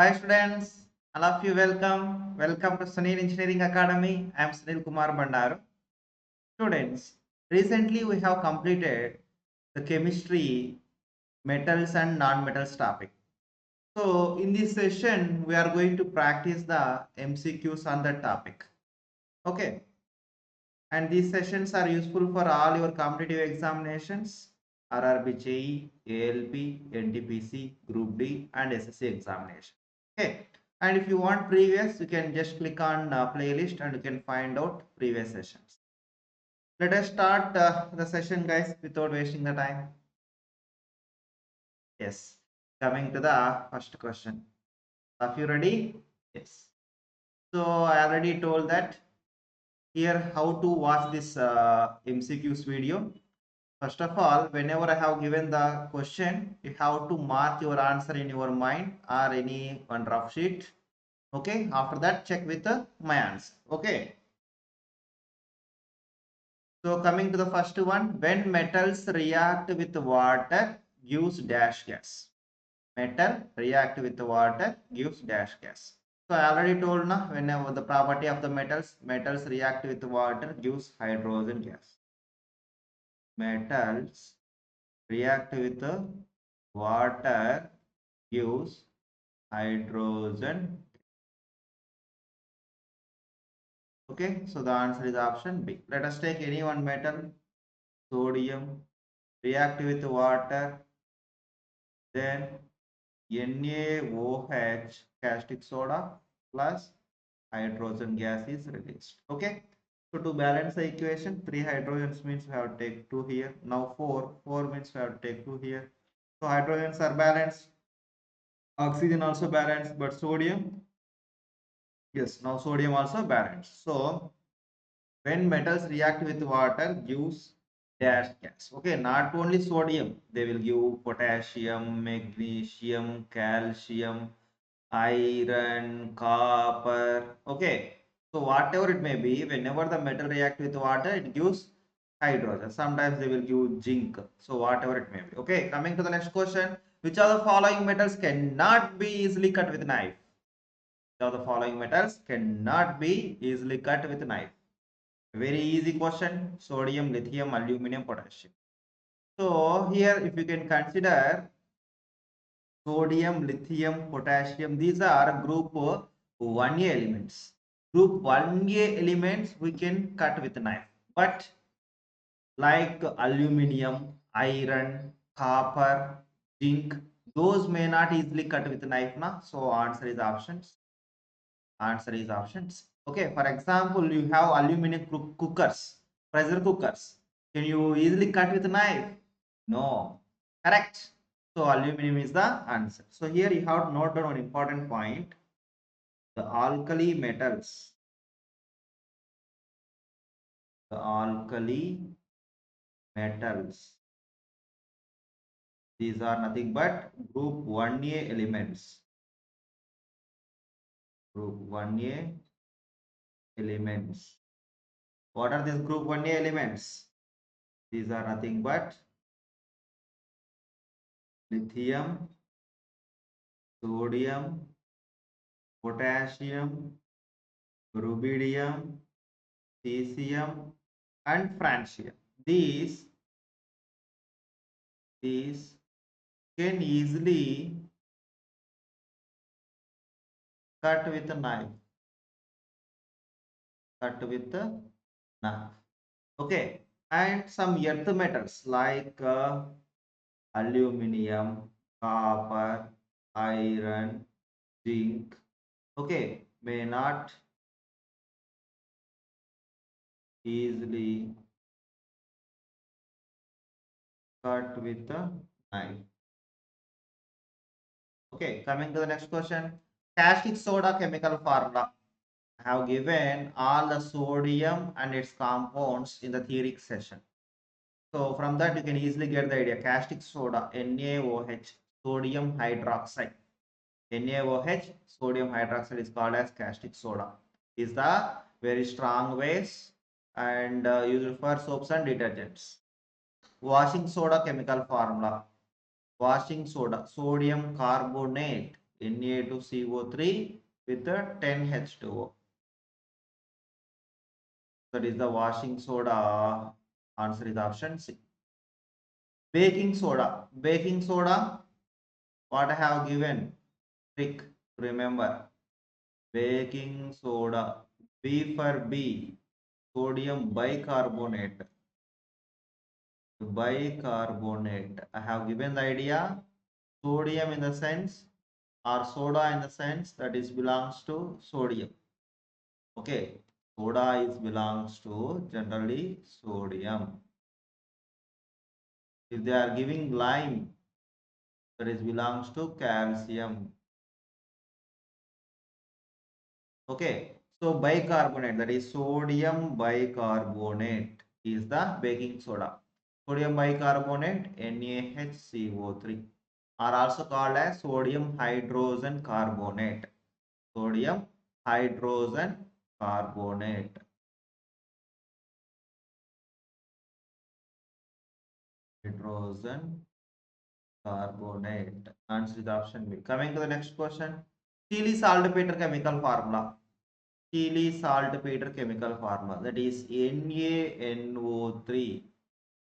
Hi students, all of you welcome. Welcome to Sunil Engineering Academy. I am Sunil Kumar Bandaru. Students, recently we have completed the chemistry, metals and non-metals topic. So in this session, we are going to practice the MCQs on that topic. Okay. And these sessions are useful for all your competitive examinations, RRB, JEE, ALP, NTPC, Group D and SSC examination. Okay. And if you want previous, you can just click on playlist and you can find out previous sessions. Let us start the session, guys, without wasting the time. Yes. Coming to the first question. Are you ready? Yes. So I already told that here how to watch this MCQs video. First of all, whenever I have given the question, you have to mark your answer in your mind or any one rough sheet. Okay. After that, check with my answer. Okay. So coming to the first one, when metals react with water, gives dash gas. Metal react with water, gives dash gas. So I already told now, whenever the property of the metals react with water, gives hydrogen gas. Metals react with water, gives hydrogen. Okay, so the answer is option B. Let us take any one metal, sodium, react with water, then NaOH, caustic soda, plus hydrogen gas is released. Okay, so to balance the equation, 3 hydrogens means we have to take 2 here. Now 4 means we have to take 2 here. So hydrogens are balanced, oxygen also balanced, but sodium, yes, now sodium also balanced. So when metals react with water, gives dash gas. Okay, not only sodium, they will give potassium, magnesium, calcium, iron, copper. Okay, so whatever it may be, whenever the metal react with water, it gives hydrogen. Sometimes they will give zinc. So whatever it may be. Okay, coming to the next question. Which of the following metals cannot be easily cut with knife? Which of the following metals cannot be easily cut with knife? Very easy question. Sodium, lithium, aluminum, potassium. So here if you can consider sodium, lithium, potassium, these are group 1A elements. Group 1A elements we can cut with a knife. But like aluminum, iron, copper, zinc, those may not easily cut with a knife. Na? So answer is options. Answer is options. Okay, for example, you have aluminum cookers, pressure cookers. Can you easily cut with a knife? No. Correct. So aluminum is the answer. So here you have to note down one important point. The alkali metals. The alkali metals. These are nothing but group 1A elements. Group 1A elements. What are these group 1A elements? These are nothing but lithium, sodium, potassium, rubidium, cesium, and francium. These can easily cut with a knife. Cut with a knife. Okay, and some earth metals like aluminum, copper, iron, zinc. Okay, may not easily cut with a knife. Okay, coming to the next question. Caustic soda chemical formula. I have given all the sodium and its compounds in the theory session. So from that you can easily get the idea. Caustic soda, NaOH, sodium hydroxide. NaOH, sodium hydroxide is called as caustic soda. Is the very strong base and used for soaps and detergents. Washing soda chemical formula. Washing soda, sodium carbonate, Na2CO3 with the 10H2O. That is the washing soda. Answer is option C. Baking soda. Baking soda. What I have given? Trick. Remember. Baking soda. B for B. Sodium bicarbonate. Bicarbonate. I have given the idea. Sodium in the sense, or soda in the sense, that is belongs to sodium. Okay. Soda is belongs to generally sodium. If they are giving lime, that is belongs to calcium. Okay. So bicarbonate, that is sodium bicarbonate, is the baking soda. Sodium bicarbonate, NaHCO3, are also called as sodium hydrogen carbonate. Sodium hydrogen carbonate. Hydrogen carbonate. Answer is option B. Coming to the next question. Chili saltpeter chemical formula. Chili saltpeter chemical formula, that is NaNO3,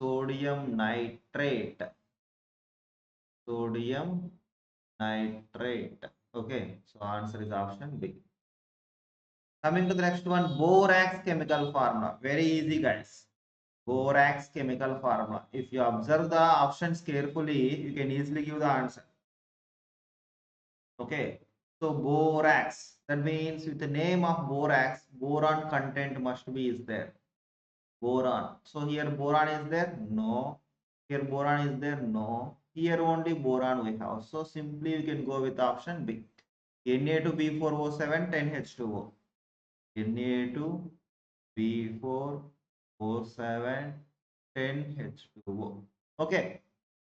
sodium nitrate. Sodium nitrate. Okay, so answer is option B. Coming to the next one, borax chemical formula. Very easy, guys. Borax chemical formula. If you observe the options carefully, you can easily give the answer. Okay, so borax, that means with the name of borax, boron content must be is there. Boron. So here boron is there? No. Here boron is there? No. Here only boron we have. So simply we can go with option B. Na2B4O7 10H2O. Na2B4O7 10H2O. Okay.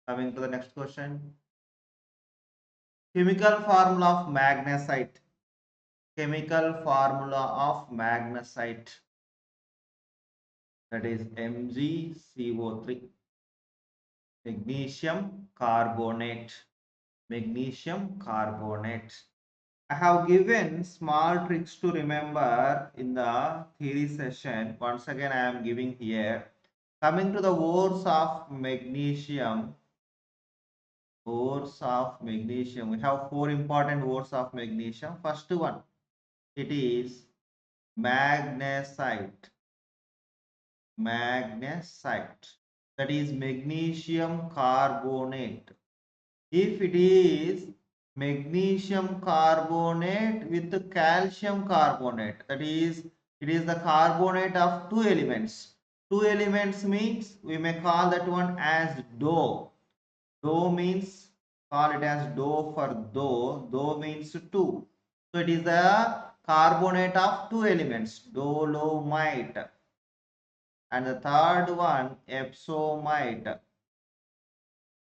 Coming to the next question. Chemical formula of magnesite. Chemical formula of magnesite. That is MgCO3. Magnesium carbonate. Magnesium carbonate. I have given small tricks to remember in the theory session. Once again, I am giving here. Coming to the ores of magnesium. Ores of magnesium. We have four important ores of magnesium. First one, it is magnesite. Magnesite. That is magnesium carbonate. If it is magnesium carbonate with calcium carbonate, that is, it is the carbonate of two elements. Two elements means we may call that one as DO. DO means, call it as DO for DO. DO means two. So it is the carbonate of two elements, dolomite. And the third one, epsomite.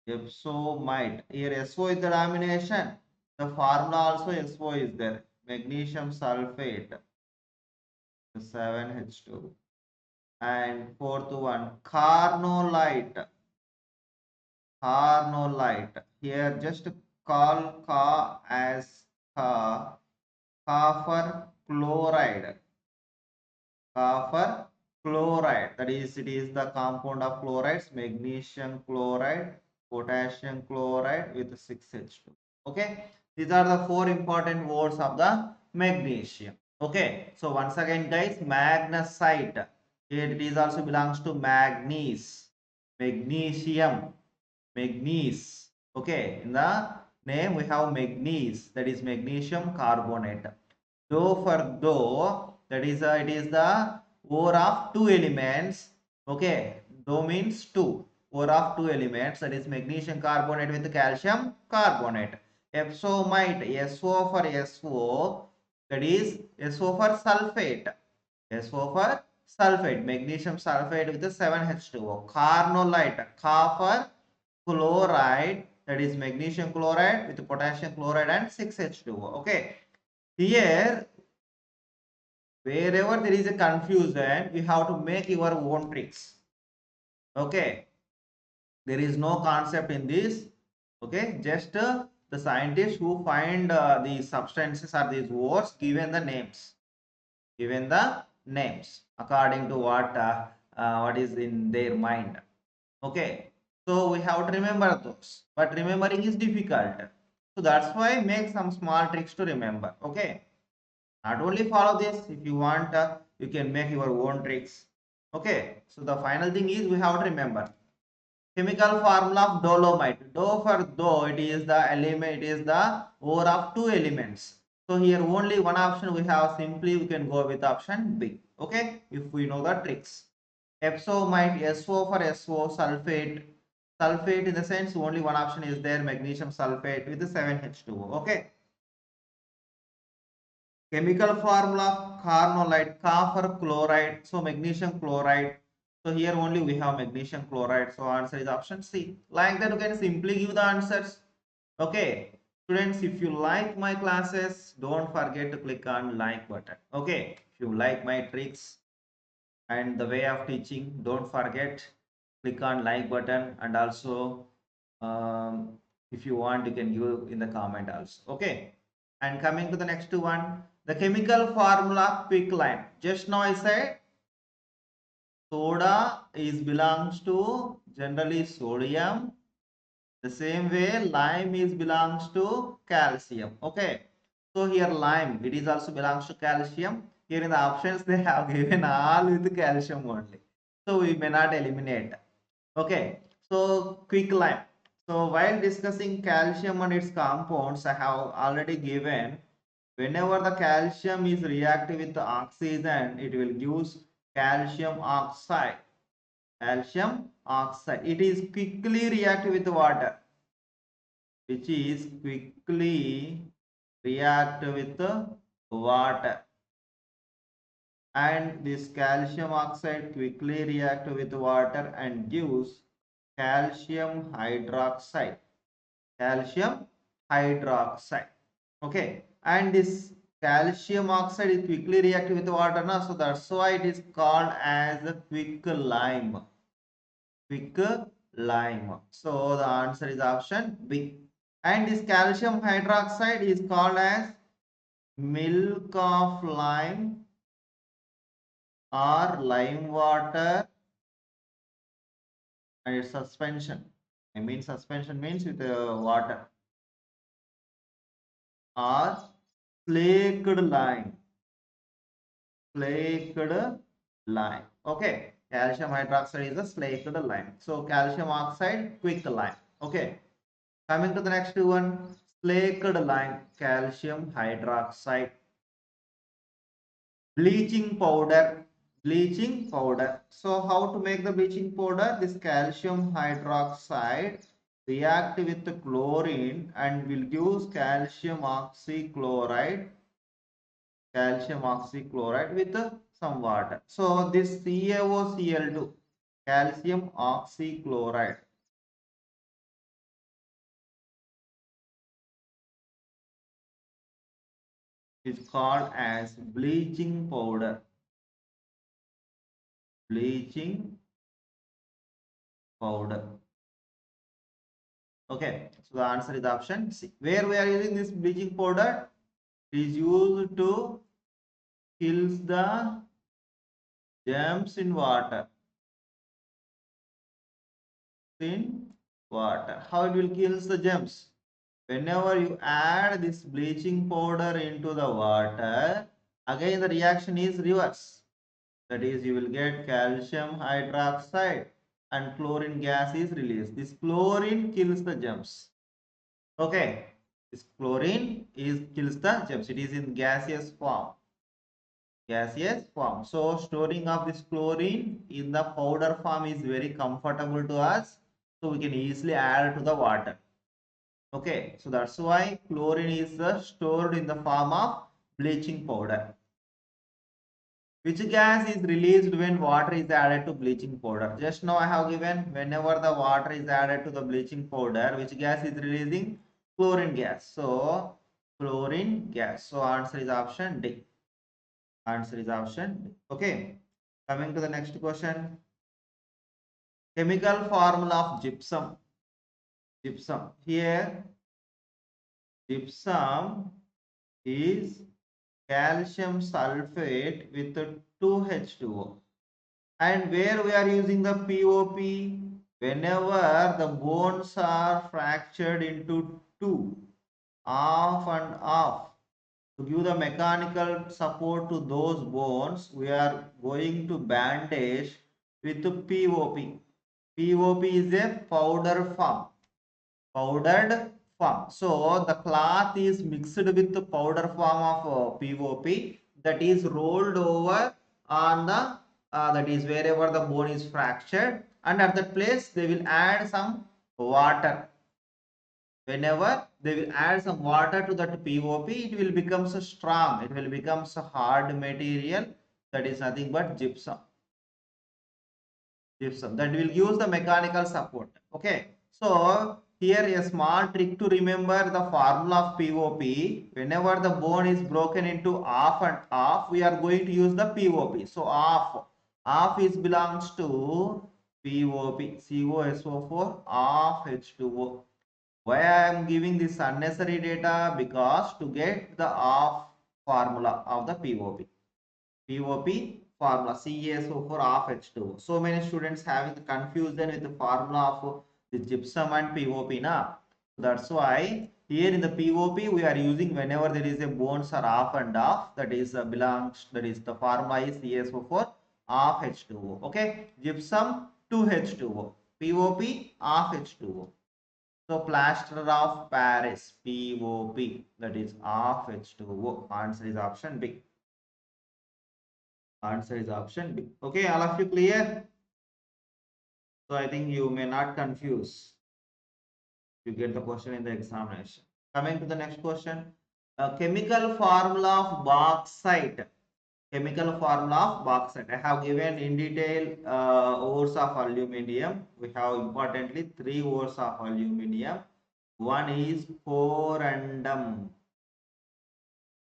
Gypsum. Here SO is the denomination. The formula also SO is there. Magnesium sulfate. 7H2. And fourth one, carnolite. Carnolite. Here just call Ca as Ca. Copper chloride. Copper chloride. That is, it is the compound of chlorides. Magnesium chloride, potassium chloride with 6H2. Okay, these are the four important words of the magnesium. Okay, so once again, guys, magnesite. Here it is also belongs to manganese, magnesium, magnesium. Okay, in the name we have magnesium, that is magnesium carbonate. Do for do, that is it is the ore of two elements. Okay, do means two. Ore of two elements, that is magnesium carbonate with calcium carbonate. Epsomite, SO for SO, that is SO for sulfate. SO for sulfate, magnesium sulfate with the 7H2O. Carnolite, copper chloride, that is magnesium chloride with potassium chloride and 6H2O. Okay, here wherever there is a confusion, you have to make your own tricks. Okay, there is no concept in this. Okay, just the The scientists who find these substances or these ores given the names. Given the names according to what is in their mind. Okay, so we have to remember those, but remembering is difficult. So that's why make some small tricks to remember. Okay, not only follow this. If you want, you can make your own tricks. Okay, so the final thing is we have to remember chemical formula of dolomite. Do for do, it is the element, it is the ore of two elements. So here only one option we have, simply we can go with option B. Okay, if we know the tricks. Epsomite, SO for SO, sulfate. Sulfate in the sense only one option is there, magnesium sulfate with 7H2O. Okay. Chemical formula of carnolite, Ca for chloride, so magnesium chloride. So here only we have magnesium chloride, so answer is option C. Like that you can simply give the answers. Okay, students, if you like my classes, don't forget to click on like button. Okay, if you like my tricks and the way of teaching, don't forget click on like button, and also if you want you can give in the comment also. Okay, and coming to the next one, the chemical formula quicklime. Just now I said soda is belongs to generally sodium. The same way lime is belongs to calcium. Okay, so here lime, it is also belongs to calcium. Here in the options they have given all with calcium only, so we may not eliminate. Okay, so quicklime. So while discussing calcium and its compounds, I have already given whenever the calcium is reactive with the oxygen, it will use calcium oxide. Calcium oxide. It is quickly reactive with water, which is quickly react with the water, and this calcium oxide quickly react with water and gives calcium hydroxide. Calcium hydroxide. Okay, and this calcium oxide is quickly reactive with water now, so that's why it is called as a quick lime. Quick lime. So the answer is option B. And this calcium hydroxide is called as milk of lime or lime water, and its suspension. I mean suspension means with water, or flaked lime. Flaked lime. Okay, calcium hydroxide is a flaked lime. So calcium oxide, quick lime. Okay, coming to the next one, flaked lime, calcium hydroxide. Bleaching powder. Bleaching powder. So how to make the bleaching powder? This calcium hydroxide react with the chlorine and will give calcium oxychloride. Calcium oxychloride with some water. So this CaOCl2, calcium oxychloride, is called as bleaching powder. Bleaching powder. Okay, so the answer is option C. Where we are using this bleaching powder? It is used to kills the germs in water. In water. How it will kills the germs? Whenever you add this bleaching powder into the water, again the reaction is reverse. That is, you will get calcium hydroxide and chlorine gas is released. This chlorine kills the germs. Okay, this chlorine is kills the germs. It is in gaseous form. Gaseous form. So storing of this chlorine in the powder form is very comfortable to us. So we can easily add to the water. Okay, so that's why chlorine is stored in the form of bleaching powder. Which gas is released when water is added to bleaching powder? Just now I have given whenever the water is added to the bleaching powder, which gas is releasing? Chlorine gas. So chlorine gas. So answer is option D. Answer is option D. Okay. Coming to the next question. Chemical formula of gypsum. Gypsum. Here Gypsum is calcium sulfate with 2H2O. And where we are using the POP? Whenever the bones are fractured into two, off and off, to give the mechanical support to those bones, we are going to bandage with POP. POP is a powder form. Powdered form. So the cloth is mixed with the powder form of POP that is rolled over on the that is wherever the bone is fractured, and at that place they will add some water. Whenever they will add some water to that POP, it will become so strong. It will become so hard material, that is nothing but gypsum. Gypsum that will use the mechanical support. Okay, so here a small trick to remember the formula of POP. Whenever the bone is broken into off and off, we are going to use the POP. So off is belongs to POP, COSO4 off H2O. Why I am giving this unnecessary data? Because to get the off formula of the POP. POP formula CaSO4 of H2O. So many students having the confusion with the formula of the gypsum and POP na. That's why here in the POP we are using whenever there is a bones are off and off, that is belongs, that is the formula is CaSO4 of H2O. Okay, gypsum 2H2O, POP of H2O. So plaster of Paris, POP, that is of H2O. Answer is option B. Answer is option B. Okay, all of you clear? So I think you may not confuse. You get the question in the examination. Coming to the next question. Chemical formula of bauxite. Chemical formula of bauxite. I have given in detail ores of aluminium. We have importantly 3 ores of aluminium. One is corundum.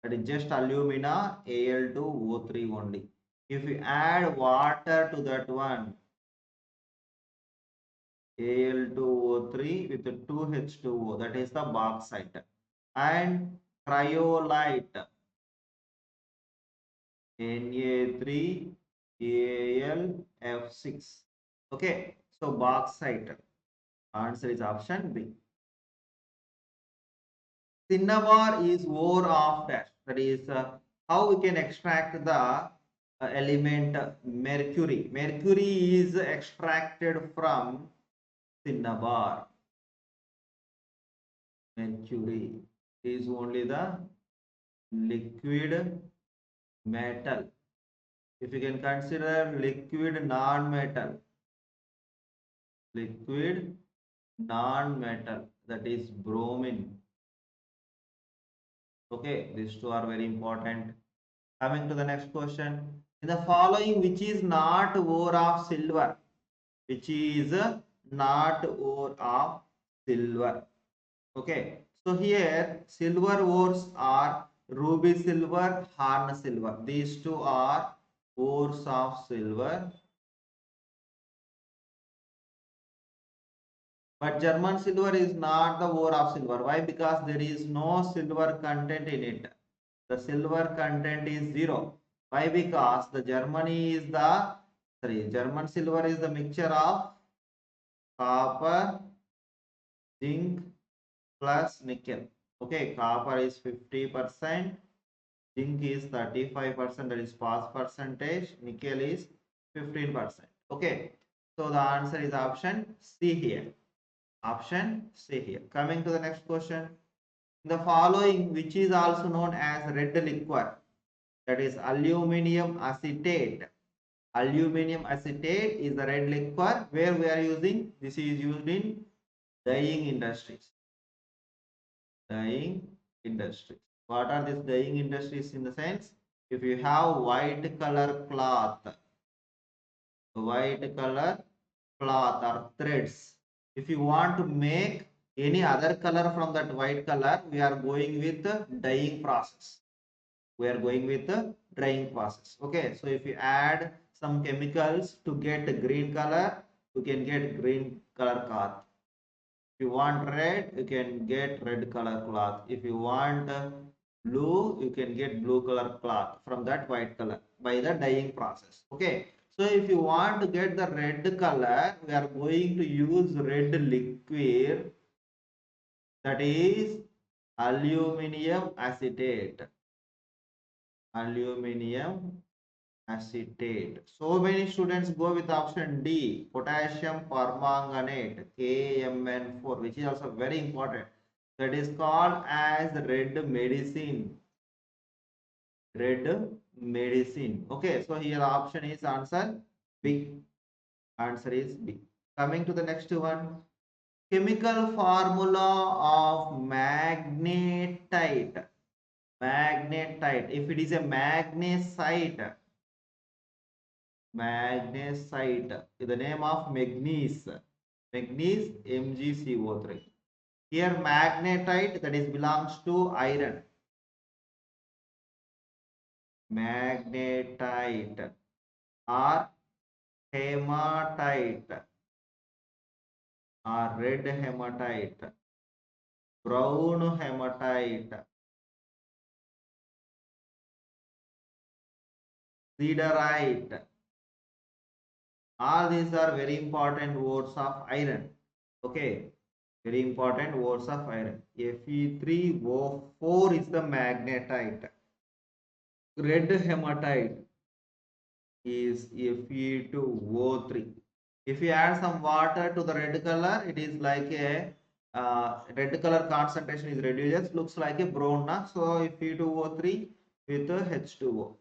That is just alumina, Al2O3 only. If you add water to that one, Al2O3 with 2H2O, that is the bauxite, and cryolite, Na3Al6. Okay, so bauxite. Answer is option B. Cinnabar is ore of dash. That is how we can extract the element mercury. Mercury is extracted from cinnabar. Mercury is only the liquid metal. If you can consider liquid non-metal, that is bromine. Okay, these two are very important. Coming to the next question. In the following, which is not ore of silver? Which is not ore of silver? Okay, so here silver ores are ruby silver, horn silver. These two are ores of silver. But German silver is not the ore of silver. Why? Because there is no silver content in it. The silver content is 0. Why? Because the German silver is the mixture of copper, zinc plus nickel. Okay, copper is 50%, zinc is 35%, that is pass percentage, nickel is 15%. Okay, so the answer is option C here. Option C here. Coming to the next question. The following, which is also known as red liquor, that is aluminum acetate. Aluminum acetate is the red liquor where we are using. This is used in dyeing industries. Dyeing industries. What are these dyeing industries? In the sense, if you have white color cloth or threads, if you want to make any other color from that white color, we are going with the dyeing process. We are going with the drying process. Okay, so if you add some chemicals to get green color, you can get green color cloth. you want red, you can get red color cloth. If you want blue, you can get blue color cloth from that white color by the dyeing process. Okay. So if you want to get the red color, we are going to use red liquid, that is aluminum acetate. Aluminum acetate. So many students go with option D, potassium permanganate, KMN4, which is also very important. That is called as red medicine. Red medicine. Okay, so here option is answer B. Answer is B. Coming to the next one. Chemical formula of magnetite. Magnetite. If it is a magnesite, magnesite, the name of magnesium, MgCO3. Here magnetite, that is belongs to iron. Magnetite or hematite or red hematite, brown hematite, siderite. All these are very important words of iron. Okay, very important words of iron. Fe3O4 is the magnetite. Red hematite is Fe2O3. If you add some water to the red color, it is like a red color concentration is reduced, looks like a brown. So Fe2O3 with H2O.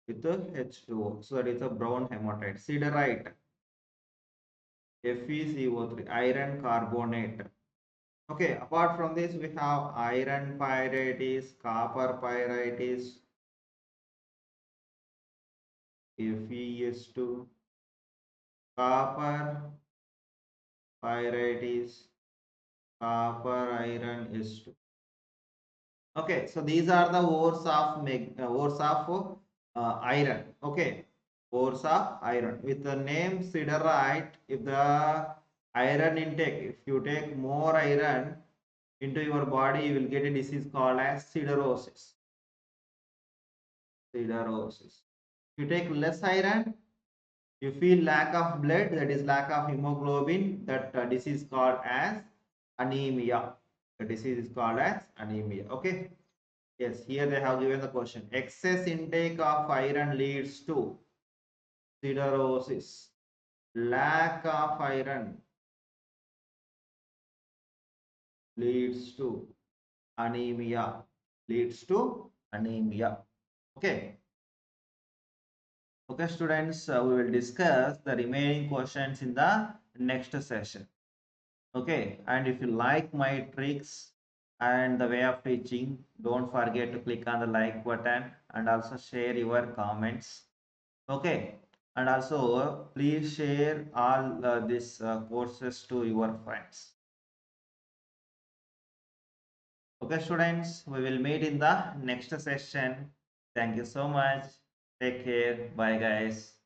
With H2O. So that is a brown hematite. Siderite. FeCO3, iron carbonate. Okay, apart from this, we have iron pyrites, copper pyrites, FeS2, copper pyrites, copper iron S2. Okay, so these are the ores of iron. Okay, ores of iron with the name siderite. If the iron intake, if you take more iron into your body, you will get a disease called as siderosis. Siderosis. If you take less iron, you feel lack of blood, that is lack of hemoglobin, that disease called as anemia. The disease is called as anemia. Okay. Yes, here they have given the question. Excess intake of iron leads to siderosis. Lack of iron leads to anemia. Leads to anemia. Okay. Okay, students, we will discuss the remaining questions in the next session. Okay, and if you like my tricks and the way of teaching, don't forget to click on the like button and also share your comments. Okay, and also please share all these courses to your friends. Okay, students, we will meet in the next session. Thank you so much. Take care. Bye, guys.